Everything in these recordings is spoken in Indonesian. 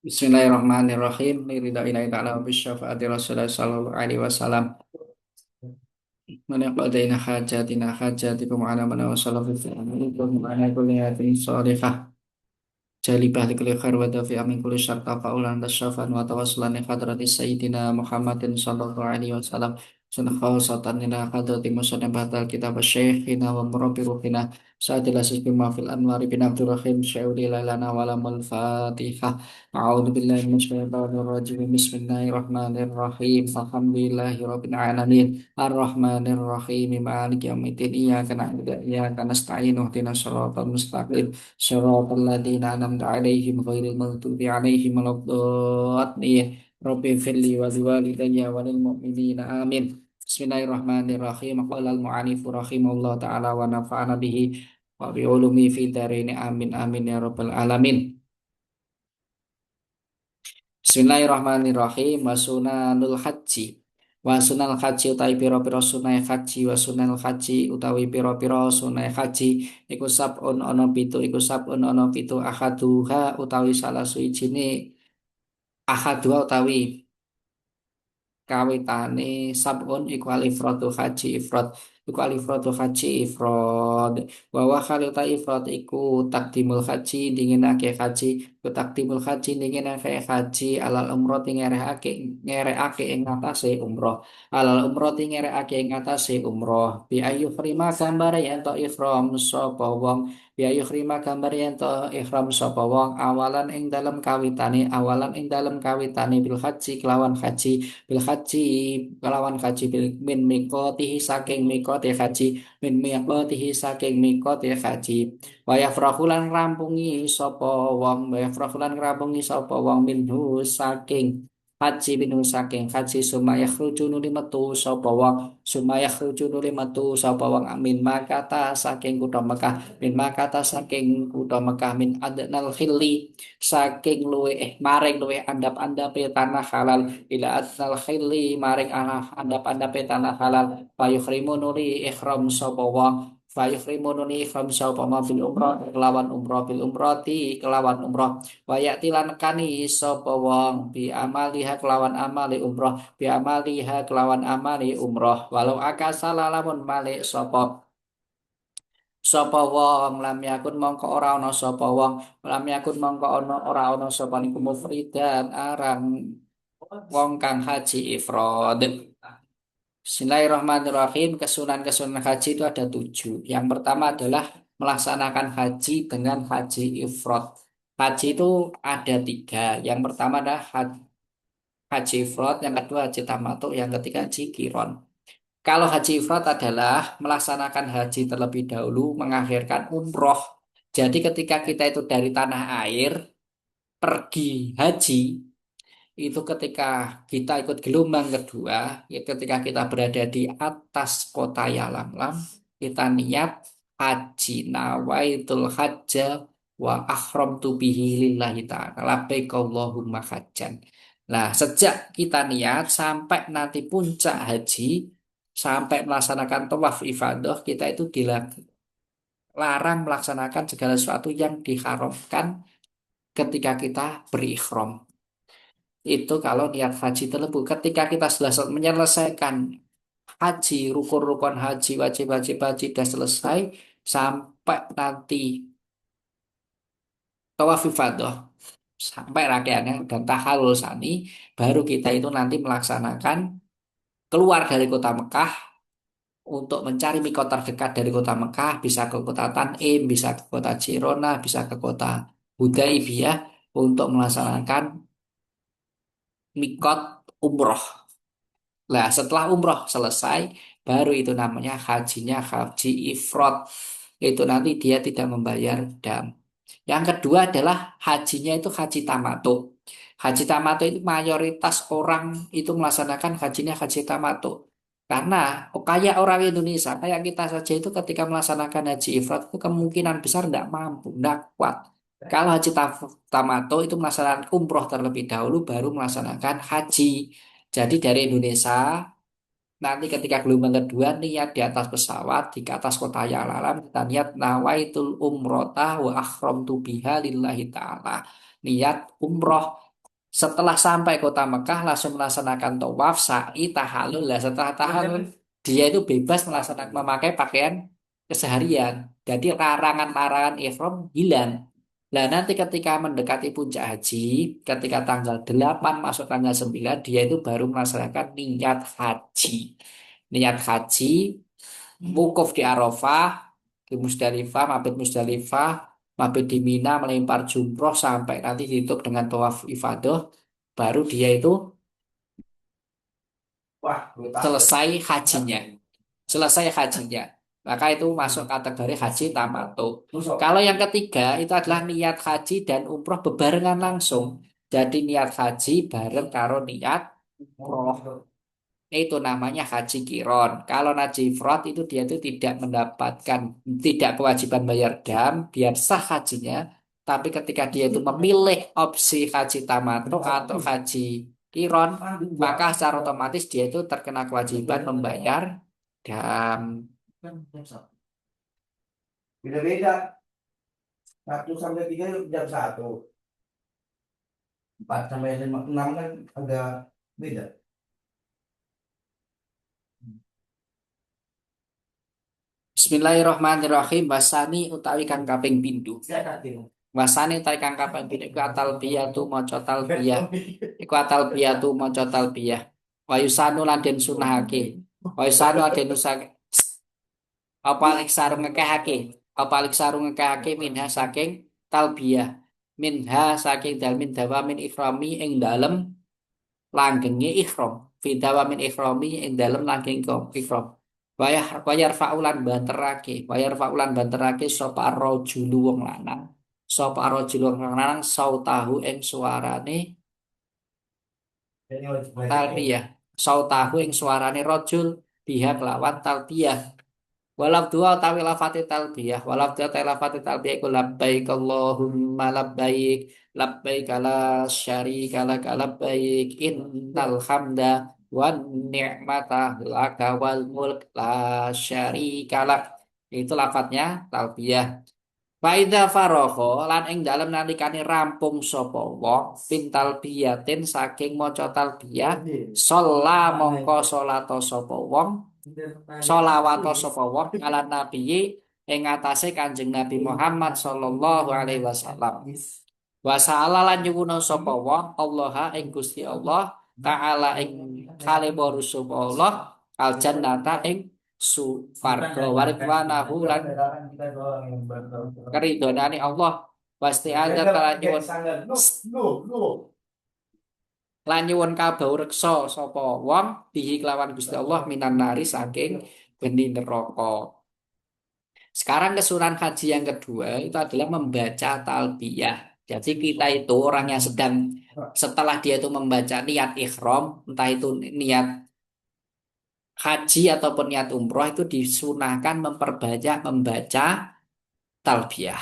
Bismillahirrahmanirrahim. Liridaillahi ta'ala wa bisyafa'ati Rasulullah sallallahu alaihi wasallam. Man yaqadaina hajatina hajatikum ala man wasala fi fi'amikum ala kulli hatin salihah. Jalibah likuli khair wa dafi'a min kulli syarr tafa'ulan tasyafan wa tawassulan li hadrati sayyidina Muhammadin sallallahu alaihi wasallam. Sunnah khawsatan ila hadrati musallim batal kitab syekhina wa murabbi ruhina sa'adil asis bima fil anwari bin Abdul Rahim syai'uli lana walamul fatihah. A'udhu billahi minasyaitonir rajim. Bismillahirrahmanirrahim. Alhamdulillahi rabbil alamin. Ar-Rahmanir Rahim. Maliki yaumiddin. Iyyaka na'budu wa iyyaka nasta'in. Ihdinas shiratal mustaqim. Shiratal ladzina an'amta 'alaihim ghairil maghdubi 'alaihim waladdallin. Rabbi firli wa liwalidayya wa lil mu'minina amin. Bismillahirrahmanirrahim. Qala al-mu'allif rahimahullah ta'ala wa nafa'ana bihi wa bi ulumi fi dharain amin amin ya rabbal alamin. Bismillahirrahmanirrahim. Wa sunanul haji. Wa sunanul haji utawi pira-pira sunai haji. Wa sunanul haji utawi pira-pira sunai haji. Iku sab'un ana pitu. Iku sab'un ana pitu. Ahaduha utawi salah suwijine. Ahaduha utawi kawitane sabun iku alifradu haji ifrad iku alifradu haji ifrad wa kali uta ifrad iku takdimul haji dinginake haji ku takdimul haji dinginake haji alal umroh ngerekake ing atase umroh alal umroh ngerekake ing atase umroh bi ayu krima gambare yen to ihram sapa wong bi ayu krima gambare yen to ihram sapa wong awalan ing dalem kawitane bil haji kelawan haji bil haji kelawan haji bil min mikotihi saking mikoti haji min mikotihi saking mikoti haji waya frahulan rampungi sapa wong waya frahulan rampungi sapa wong minhu saking haji minhu saking haji sumaya khruju nuli metu sapa wong sumaya khruju nuli metu sapa wong amin makata saking kutha Mekah min makata saking kutha Mekah min adnal khili saking luwe maring luwe andap-andape tanah halal ila asnal khili maring andap-andape tanah halal fayuhrimu nuli ihram sapa wong fayuhrimu nuli ihram sapa ma bil umrah kelawan umrah bil umrati kelawan umrah wayati lan kani sapa wong bi amaliha kelawan amali umrah bi amaliha kelawan amali umrah walau akasala lamun malik sapa wong lam yakun mongko ora ana sapa wong lam yakun mongko ora ana sapa niku mufridan arang wong kang haji ifrad. Bismillahirrahmanirrahim. Kesunan-kesunan haji itu ada 7. Yang pertama adalah melaksanakan haji dengan haji ifrad. Haji itu ada 3. Yang pertama adalah haji ifrad, yang kedua haji tamattu, yang ketiga haji kiron. Kalau haji ifrad adalah melaksanakan haji terlebih dahulu, mengakhirkan umroh. Jadi ketika kita itu dari tanah air pergi haji, itu ketika kita ikut gelombang kedua, ya ketika kita berada di atas kota Yalamlam, kita niat haji nawaitul hajja wa ahramtu bihi lillahi ta'ala labbaik Allahumma hajjan. Nah, sejak kita niat sampai nanti puncak haji, sampai melaksanakan tawaf ifadah, kita itu dilarang melaksanakan segala sesuatu yang diharamkan ketika kita berihram. Itu kalau niat haji terlebih. Ketika kita sudah menyelesaikan haji, rukun-rukun haji, wajib-wajib haji sudah selesai, sampai nanti tawaf ifadah, sampai rakaatnya dan tahallul sani, baru kita itu nanti melaksanakan keluar dari kota Mekah untuk mencari mikot terdekat dari kota Mekah, bisa ke kota Tanim, bisa ke kota Jirona, bisa ke kota Hudaibiyah untuk melaksanakan mikot umroh. Nah, setelah umroh selesai, baru itu namanya hajinya haji ifrad. Itu nanti dia tidak membayar dam. Yang kedua adalah hajinya itu haji tamattu. Haji tamattu itu mayoritas orang itu melaksanakan hajinya haji tamattu. Karena kayak orang Indonesia, kayak kita saja itu ketika melaksanakan haji ifrad itu kemungkinan besar tidak mampu, tidak kuat. Kalau haji tamattu itu melaksanakan umroh terlebih dahulu baru melaksanakan haji. Jadi dari Indonesia nanti ketika gelombang kedua niat di atas pesawat, di atas kota yang alam, kita niat nawaitul umrota wa akhramtu biha lillahi ta'ala. Niat umroh setelah sampai kota Mekah langsung melaksanakan tawaf, sa'i, tahallul. Lah setelah tahallul dia itu bebas melaksanakan memakai pakaian keseharian. Jadi larangan-larangan ihram hilang. Nah, nanti ketika mendekati puncak haji, ketika tanggal 8 masuk tanggal 9 dia itu baru melaksanakan niat haji. Niat haji, wukuf di Arafah, di Musdalifah, mabit Musdalifah, mabit di Mina, melempar jumroh sampai nanti ditutup dengan tawaf ifadah, baru dia itu selesai hajinya. Selesai hajinya. Maka itu masuk kategori haji tamato. Kalau yang ketiga itu adalah niat haji dan umroh bebarengan langsung. Jadi niat haji bareng karo niat umroh. Itu namanya haji kiron. Kalau haji ifrad itu dia itu tidak mendapatkan, tidak kewajiban bayar dam, biar sah hajinya. Tapi ketika dia itu memilih opsi haji tamato atau haji kiron, maka secara otomatis dia itu terkena kewajiban membayar dam. Beda-beda. 1 sampai 3 jam 1. 4 sampai 6 kan agak beda. Bismillahirrahmanirrahim. Wasani utawi kang kaping pindho. Wasani utawi kang kaping pindho iku atalbiyah tu maca talbiyah. Iku atalbiyah tu maca talbiyah. Wa yusanu lan den sunahake. Wa yusanu den usake. Apa alik sarung ngekehake. Apa alik sarung ngekehake minha saking talbiyah. Minha saking dalmin dawa min iframi ing dalem langgenge ihram. Fidawa min ikhrami ing dalem langgeng ihram. Wayar faulan banterake, wayar faulan banterake sapa rajulu wong lanang. Sapa rajulu wong lanang sautahu ing suarane talbiyah. Sautahu ing suarane rajul biha kelawan talbiyah. Walau dua utawi lafati talbiyah, walau dua utawi lafati talbiyah iku labbaik Allahumma labbaik, labbaik la syarika laka labbaik, innal hamda wan ni'mata laka wal mulk la syarika lak. Itu lafadznya talbiyah. Faida faroho lan ing dalem nalikane rampung sapa wong pintal biyatin saking maca talbiyah, sholla mongko salata sapa wong, sholawata sapa wong ala nabi ing atase Kanjeng Nabi Muhammad sallallahu alaihi wasallam. Wa sa'ala lan nyuwuna sapa wong Allah ing Gusti Allah taala ing kaleboro sapa Allah al jannata ing suwarga waridwanahu lan keridonane Allah pasti ada lan nyuwun reksa sapa wong bihi kelawan Gusti Allah minan nari saking geni neraka. Sekarang kesunahan haji yang kedua itu adalah membaca talbiyah. Jadi kita itu orang yang sedang setelah dia itu membaca niat ihram, entah itu niat haji ataupun niat umroh itu disunahkan memperbanyak membaca talbiyah.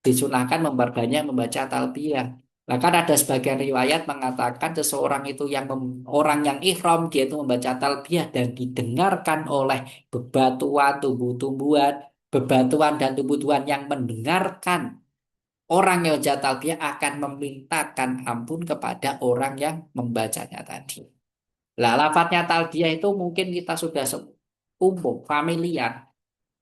Disunahkan memperbanyak membaca talbiyah. Bahkan ada sebagian riwayat mengatakan seseorang itu yang orang yang ihram dia itu membaca talbiyah dan didengarkan oleh bebatuan, tumbuh-tumbuhan, bebatuan dan tumbuh-tumbuhan yang mendengarkan orang yang membaca talbiyah akan memintakan ampun kepada orang yang membacanya tadi. Lah, lafadznya talbiyah itu mungkin kita sudah umum, familiar.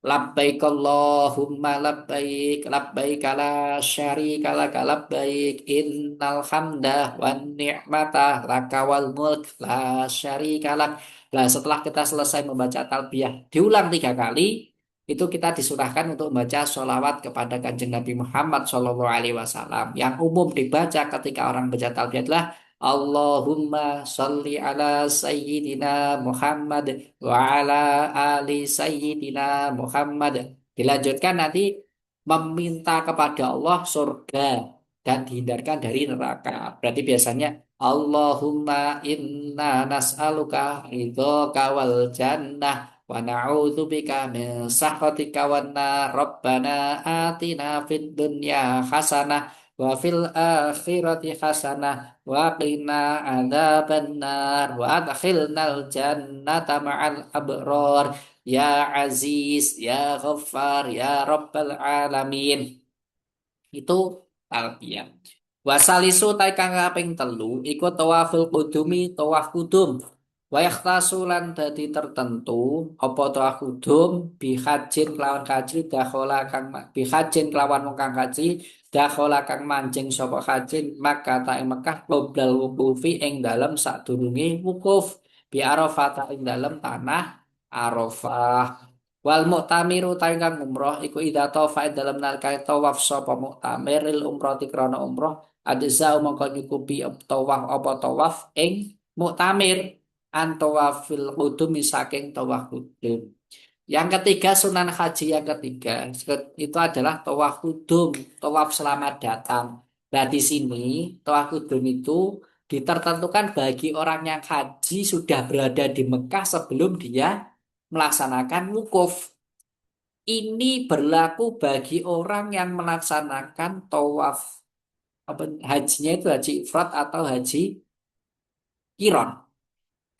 Labbaik Allahumma labbaik labbaik la syarika laka labbaik innal hamda wan ni'mata laka wal mulk la syarika lak. Nah, setelah kita selesai membaca talbiyah diulang 3 kali, itu kita disurahkan untuk membaca sholawat kepada Kanjeng Nabi Muhammad Shallallahu Alaihi Wasallam. Yang umum dibaca ketika orang baca talbiyah adalah Allahumma sholli ala sayyidina Muhammad wa ala ali sayyidina Muhammad. Dilanjutkan nanti meminta kepada Allah surga dan dihindarkan dari neraka. Berarti biasanya Allahumma inna nas'aluka ridhoka wal jannah wa na'udzubika min sakhatika wan nar. Rabbana atina fid dunya hasanah wa fil akhirati hasanah wa qina adzabannar wa adkhilnal jannata ma'al abrar ya aziz ya ghaffar ya rabbal alamin. Itu talbiyah. Wasalisu tai kang kaping telu iku tawaful qudumi tawaf kudum. Wa yakhtasu lan dadi tertentu apa tawaf kudum bi hajin kelawan kaji dakhala kang bi hajin kelawan wong kang kaji dakhala kang mancing sapa hajin maka ta ing Mekah qoblal wukufi ing dalem sadurunge wukuf bi Arafah ing dalem tanah Arafah. Wal mu'tamiru kang umroh iku idza tawafa ing dalem nalika tawaf sapa mu'tamir il umroh krana umroh adza mongko nyukupi tawaf apa tawaf ing mu'tamir an tawafil qudum saking tawaf qudum. Yang ketiga sunan haji yang ketiga itu adalah tawaf qudum, tawaf selamat datang. Nah di sini tawaf qudum itu ditertentukan bagi orang yang haji sudah berada di Mekah sebelum dia melaksanakan wukuf. Ini berlaku bagi orang yang melaksanakan tawaf apa, hajinya itu haji ifrat atau haji kiron.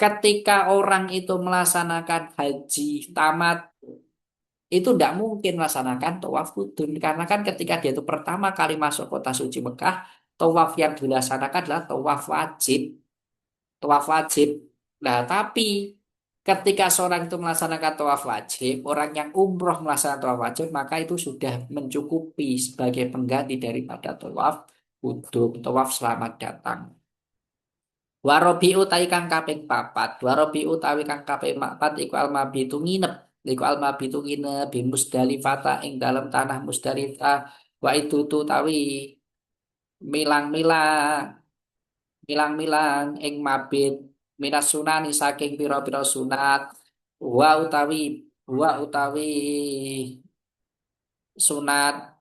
Ketika orang itu melaksanakan haji tamat, itu tidak mungkin melaksanakan tawaf kudun. Karena kan ketika dia itu pertama kali masuk kota suci Mekah, tawaf yang dilaksanakan adalah tawaf wajib. Tawaf wajib. Nah, tapi ketika seorang itu melaksanakan tawaf wajib, orang yang umroh melaksanakan tawaf wajib, maka itu sudah mencukupi sebagai pengganti daripada tawaf kudum, tawaf selamat datang. Warobi utai kang kaping papat, warobi utawi kang kaping papat iku almabitu nginep, iku almabitu nginep bi Musdalifah ing dalam tanah Musdalifah. Wa itu tawi milang-milang milang-milang ing mabit minas sunani saking pira-pira sunat wa utawi sunat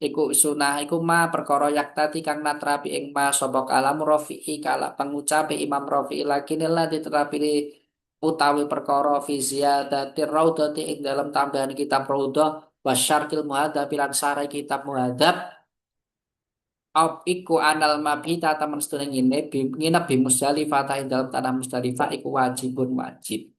iku sunah iku ma perkara yaktati kang natrapi ing ma sapa kalam rafi'i kala pengucape Imam Rafi'i lagi nila diterapi utawi perkara fi ziyadati raudhati ing dalam tambahan kitab raudhah wasyartil muhadzab lan sarai kitab muhadzab iku anal mabita temen sedaya nginep di Musdalifah ta ing dalam tanah Musdalifah iku wajibun wajib.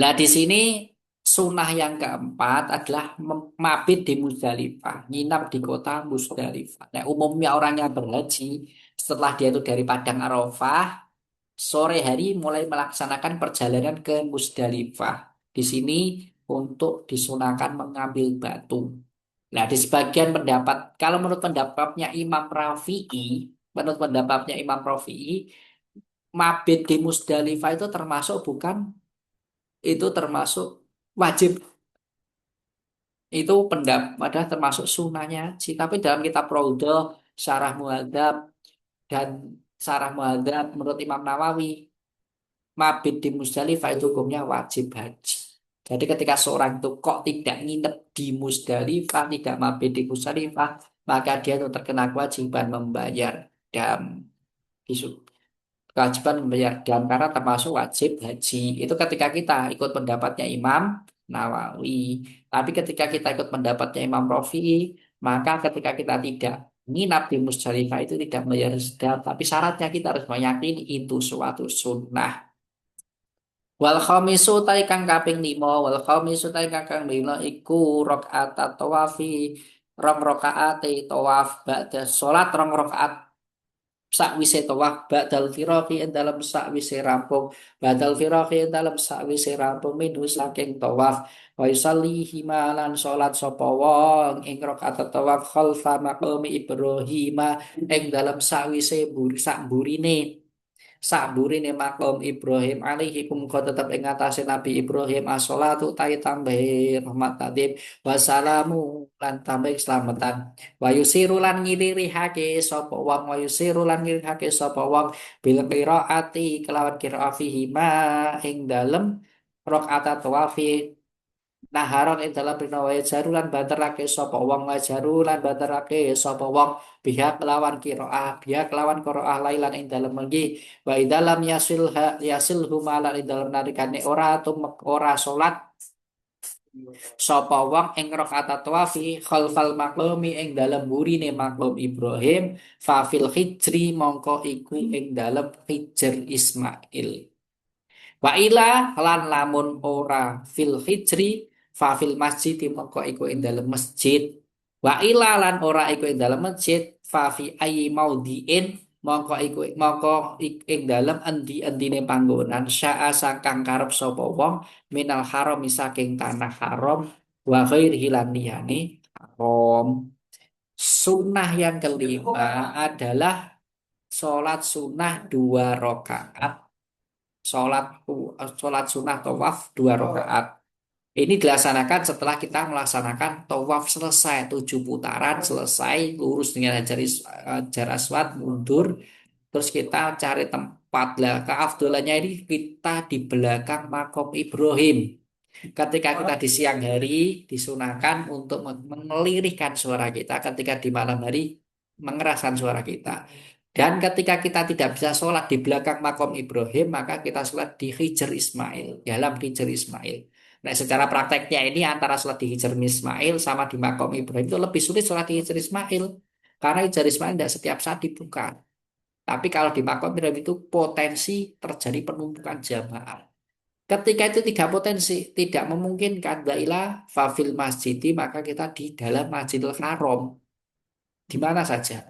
Lah di sini sunnah yang keempat adalah mabit di Musdalifah, nginap di kota Musdalifah. Nah, umumnya orang yang berhaji setelah dia itu dari Padang Arafah, sore hari mulai melaksanakan perjalanan ke Musdalifah. Di sini untuk disunahkan mengambil batu. Nah, di sebagian pendapat, kalau menurut pendapatnya Imam Rafi'i, mabit di Musdalifah itu termasuk bukan, itu termasuk wajib. Itu pendapat termasuk sunnahnya haji. Tapi dalam kitab Raudhah, Syarah Muhadzab dan Syarah Muhadzab menurut Imam Nawawi, mabit di Musdalifah itu hukumnya wajib haji. Jadi ketika seorang itu kok tidak nginep di Musdalifah, tidak mabit di Musdalifah, maka dia itu terkena kewajiban membayar dam. Kewajiban membayar dam karena termasuk wajib haji. Itu ketika kita ikut pendapatnya Imam Nawawi. Tapi ketika kita ikut pendapatnya Imam Rafi'i, maka ketika kita tidak nginap di Musdalifah itu tidak membayar dam. Tapi syaratnya kita harus meyakini itu suatu sunnah. Wal khamisu tai kang kaping 5 wal khamisu tai kang kaping 5 iku rakaat tawafi rong rakaat tawaf ba'da salat rong rakaat sakwise tawaf ba'dal firaqi ing dalem sakwise rampung ba'dal firaqi ing dalem sakwise rampung minhu saking tawaf wa yusalli himalan salat sapa wong ing rakaat tawaf khalfa maqami Ibrahim ing dalem sakwise sak burine saburine makom Ibrahim alaihi muga tetep ing atase Nabi Ibrahim as-sholatu ta'i tambahi rahmat tadim wassalamu lan tambahi keselamatan wa yusiru lan ngirihake sapa wong wa yusiru lan ngirihake sapa wong bil qiraati kelawan qiraah fihi ma ing dalem rakaat tawafi naharon ing dalam dina wae jarulan banterake sapa wong wae jarulan banterake sapa wong pihak lawan qiraah pihak lawan qiraah lailan ing dalam wengi wa idalam yasil humalan ing dalam narikane ora tumek ora salat Sapa wong ing rakaat tawafi khalfal maqlumi ing dalem burine maklum Ibrahim fa fil hijri mongko iku ing dalem hijr Ismail. Wa ila lan lamun ora fil hijri fa fil masjid mongko iku ing dalem masjid. Wa ila lan ora iku ing dalem masjid fa fi ayyi maudhi'in ing dalem endi-endine panggonan syaa sangkang karep sapa wong minal haram saking tanah haram wa ghairihi lan liyane haram. Sunnah yang kelima adalah sholat sunnah 2 rakaat. Sholat sunnah tawaf 2 rakaat. Ini dilaksanakan setelah kita melaksanakan tawaf selesai 7 putaran selesai lurus dengan Hajar Aswad mundur terus kita cari tempat lah keafdolannya ini kita di belakang makom Ibrahim. Ketika kita di siang hari disunahkan untuk mengelirihkan suara kita, ketika di malam hari mengeraskan suara kita. Dan ketika kita tidak bisa sholat di belakang makom Ibrahim, maka kita sholat di Hijr Ismail, dalam Hijr Ismail. Nah, secara prakteknya ini antara sholat di Hijr Ismail sama di makom Ibrahim itu lebih sulit sholat di Hijr Ismail. Karena Hijr Ismail tidak setiap saat dibuka. Tapi kalau di makom Ibrahim itu potensi terjadi penumpukan jamaah. Ketika itu tiga potensi tidak memungkinkan bailah fafil masjidi maka kita di dalam Masjidil Haram di mana saja.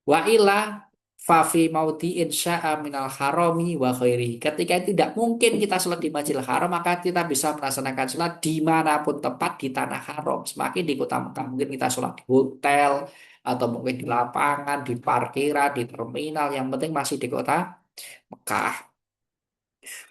Wa ila fafi mauti insya'a minal harami wa khairi. Ketika itu tidak mungkin kita sholat di Masjidil Haram maka kita bisa melaksanakan sholat dimanapun tempat di tanah haram. Semakin di kota Mekah mungkin kita sholat di hotel atau mungkin di lapangan, di parkiran, di terminal. Yang penting masih di kota Mekah.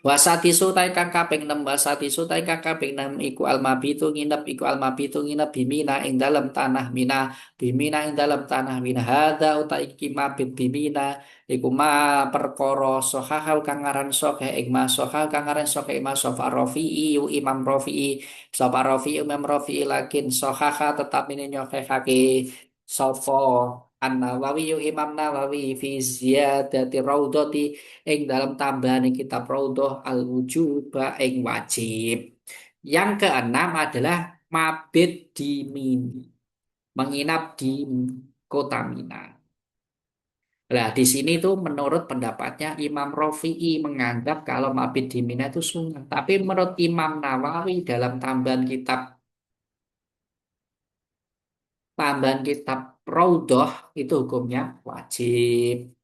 Wasati sutai kang kaping 6 wasati sutai kang kaping 6 iku almabitu nginep iku almabitu nginep bimina ing dalem tanah Mina bimina ing dalem tanah Mina hada uta iki mabit bimina iku ma perkara sohahal kang aran sohe ing ma sohal kang aran sohe ma sofa Rafi'i yu Imam Rafi'i sofa Rafi'i Imam Rafi'i lakin sohaha tetap ini nyokehake sofo An-Nawawi yu Imam Nawawi fi ziyadati raudhati ing dalam tambahan kitab Raudhah al-Wujub ing wajib. Yang keenam adalah mabit di Mina, menginap di kota Mina. Nah, di sini tuh menurut pendapatnya Imam Rafi'i menganggap kalau mabit di Mina itu sunnah. Tapi menurut Imam Nawawi dalam tambahan kitab Raudhah itu hukumnya wajib.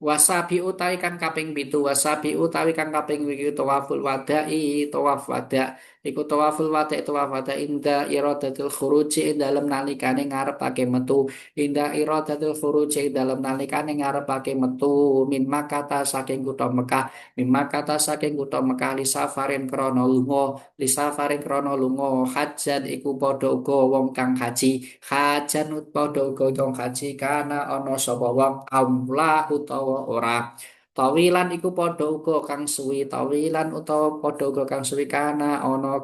Wasabi utawi kang kaping pitu wasabi utawi kang kaping pitu tawaful wada'i tawaf wada iku tawaf wada inda iradatil khuruji ing dalem nalikane ngarepake metu inda iradatil khuruji ing dalem nalikane ngarepake metu min makata saking kutha Mekah min makata saking kutha Mekah li safarin krana lunga hajan iku padha uga wong kang haji hajan padha uga wong haji kana ana sapa wong amlah utawa ora tawilan iku padha uga kang suwi tawilan utawa padha uga kang suwi kana ana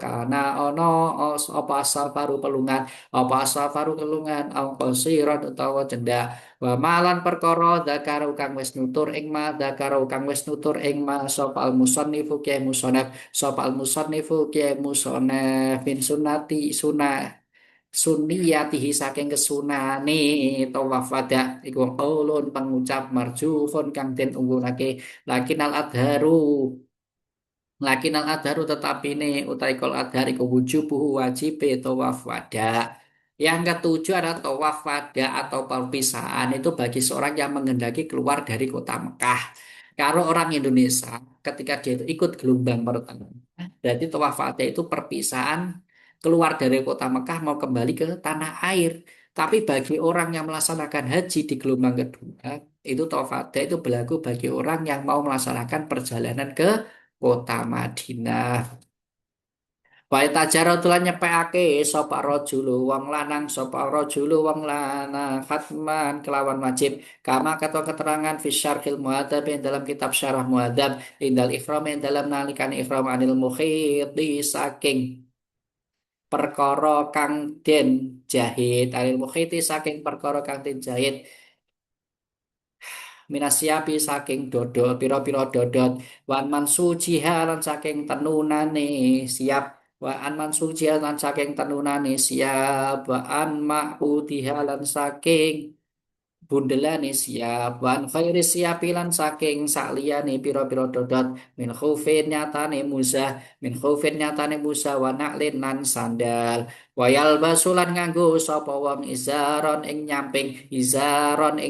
apa safaru pelungan apa safaru pelungan au qasiran utawa cendak wa malan perkara zakaro kang wis nutur ing ma zakaro kang wis nutur ing ma sapa al musannifu ki musannaf sapa al musannifu ki musannaf fin sunnati sunah sunniyatihi saking kesunane tawaf wada iku qaulun pengucap marjufun kang den unggulake lakinal adharu tetapi ini utai kol adhar iku wujubuhu wajib tawaf wada. Yang ketujuh adalah tawaf wada atau perpisahan itu bagi seorang yang menghendaki keluar dari kota Mekah. Kalau orang Indonesia ketika dia itu ikut gelombang pertama, berarti tawaf wada itu perpisahan keluar dari kota Mekah mau kembali ke tanah air. Tapi bagi orang yang melaksanakan haji di gelombang kedua, itu tawaf wada itu berlaku bagi orang yang mau melaksanakan perjalanan ke kota Madinah. Wa tajaratu lan nyepekake sapa rajulu wong lanang sapa rajulu wong lanang khatman kelawan wajib kama kata keterangan fi syarhil muadzab dalam kitab syarah muadzab indal ihram dalam nalikan ihram anil mukhiti saking perkara kang den jahit anil mukhiti saking perkara kang den jahit minasyapi saking dodol piro-piro dodot wan mansujiha lan saking tenunane siap wa an mansujiha lan saking tenunane siap wa an ma'udiha lan saking bundelane siap wan khairi siapilan saking sakliyane pira-pira dodot min khaufin nyatane musah min khaufin nyatane musah wa naklin lan sandal wayal basulan nganggo sapa wong izaron ing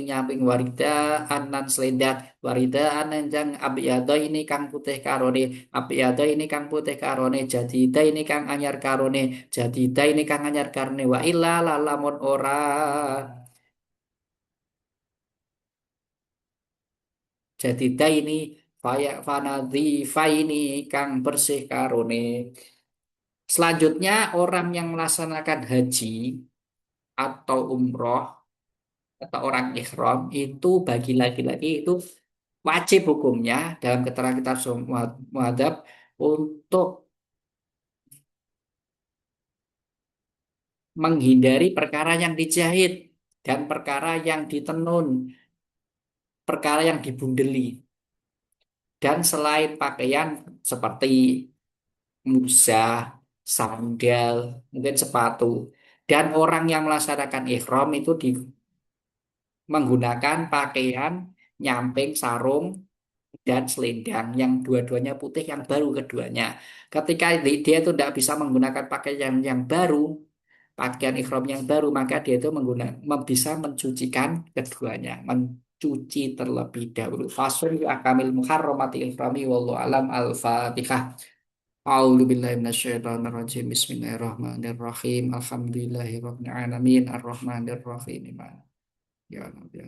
nyamping waridaan lan selendang waridaan enjang abiyada ini kang putih karone abiyada ini kang putih karone jadida ini kang anyar karone jadida ini kang anyar karone wa illa lalamun ora jadi ini fanadhifa ini kang bersih karone. Selanjutnya orang yang melaksanakan haji atau umroh atau orang ikhram itu bagi laki-laki itu wajib hukumnya dalam keterangan kitab Muadzab untuk menghindari perkara yang dijahit dan perkara yang ditenun, perkara yang dibundeli. Dan selain pakaian seperti muza, sandal, mungkin sepatu. Dan orang yang melaksanakan ihram itu menggunakan pakaian nyamping sarung dan selendang yang dua-duanya putih yang baru keduanya. Ketika dia itu tidak bisa menggunakan pakaian yang baru, pakaian ihram yang baru, maka dia itu bisa mencucikan keduanya, mencuci terlebih dahulu. Fasul akamil muharramati ihrami wallahu alam al-fatihah. A'udzu billahi minasyaitonir rajim. Bismillahirrahmanirrahim. Alhamdulillahirabbil alamin arrahmanir rahim. Ya Rabbi.